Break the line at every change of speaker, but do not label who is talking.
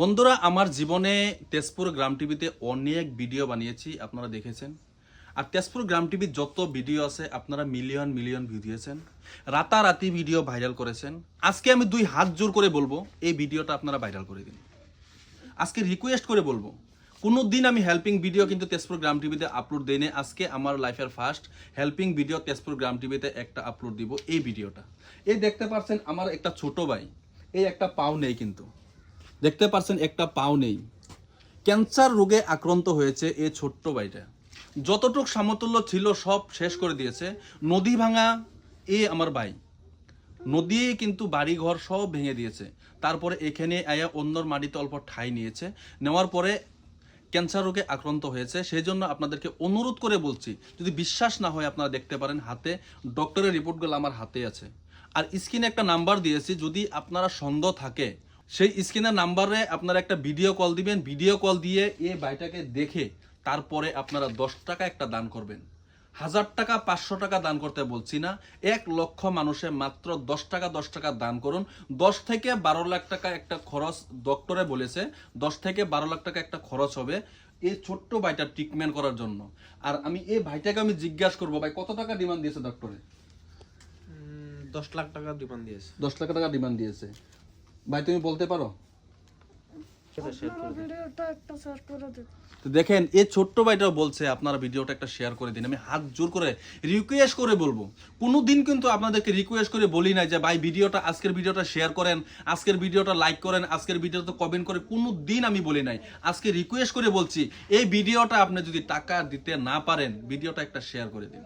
বন্ধুরা, আমার জীবনে তেজপুর গ্রাম টিভিতে অনেক ভিডিও বানিয়েছি, আপনারা দেখেছেন। আর তেজপুর গ্রাম টিভির যত ভিডিও আছে আপনারা মিলিয়ন মিলিয়ন ভিউ দিয়েছেন, রাতারাতি ভিডিও ভাইরাল করেছেন। আজকে আমি দুই হাত জোর করে বলবো এই ভিডিওটা আপনারা ভাইরাল করে দিন। আজকে রিকোয়েস্ট করে বলবো, কোনো দিন আমি হেল্পিং ভিডিও কিন্তু তেজপুর গ্রাম টিভিতে আপলোড দেই না। আজকে আমার লাইফের ফার্স্ট হেল্পিং ভিডিও তেজপুর গ্রাম টিভিতে একটা আপলোড দিব। এই ভিডিওটা এই দেখতে পাচ্ছেন, আমার একটা ছোট ভাই, এই একটা পাও নেই, কিন্তু দেখতে পাচ্ছেন একটা পাও নেই, ক্যান্সার রোগে আক্রান্ত হয়েছে এই ছোট্ট ভাইটা। যতটুক সামতুল্য ছিল সব শেষ করে দিয়েছে। নদী ভাঙা এই আমার ভাই, নদী কিন্তু বাড়ি ঘর সব ভেঙে দিয়েছে। তারপরে এখানে আয়া অন্যর মাটিতে অল্প ঠাঁই নিয়েছে, নেওয়ার পরে ক্যান্সার রোগে আক্রান্ত হয়েছে। সেই জন্য আপনাদেরকে অনুরোধ করে বলছি, যদি বিশ্বাস না হয় আপনারা দেখতে পারেন, হাতে ডক্টরের রিপোর্টগুলো আমার হাতে আছে। আর স্ক্রিনে একটা নাম্বার দিয়েছি, যদি আপনারা সন্দেহ থাকে সেই স্ক্রিনের নাম্বারে আপনারা একটা ভিডিও কল দিবেন। ভিডিও কল দিয়ে এই ভাইটাকে দেখে তারপরে আপনারা 10 টাকা একটা দান করবেন। 1000 টাকা 500 টাকা দান করতে বলছি না, 1 লক্ষ মানুষে মাত্র 10 টাকা দান করুন। 10 থেকে 12 লাখ টাকা একটা খরচ ডক্টরে বলেছে, 10 থেকে 12 লাখ টাকা একটা খরচ হবে এই ছোট্ট ভাইটার ট্রিটমেন্ট করার জন্য। আর আমি এই ভাইটাকে জিজ্ঞাসা করবো, ভাই কত টাকা ডিমান্ড দিয়েছে ডক্টরে?
10 লাখ টাকা ডিমান্ড দিয়েছে।
10 লাখ টাকা ডিমান্ড দিয়েছে। ভাই তুমি বলতে পারো? তো দেখেন, এই ছোট্ট ভাইটাও বলছে আপনারা ভিডিওটা একটা শেয়ার করে দিন। আমি হাত জোর করে রিকোয়েস্ট করে বলবো, কোনোদিন কিন্তু আপনাদেরকে রিকোয়েস্ট করে বলি নাই যে ভাই ভিডিওটা, আজকের ভিডিওটা শেয়ার করেন, আজকের ভিডিওটা লাইক করেন, আজকের ভিডিওতে কমেন্ট করে, কোনো দিন আমি বলি নাই। আজকে রিকোয়েস্ট করে বলছি, এই ভিডিওটা আপনি যদি টাকা দিতে না পারেন, ভিডিওটা একটা শেয়ার করে দিন।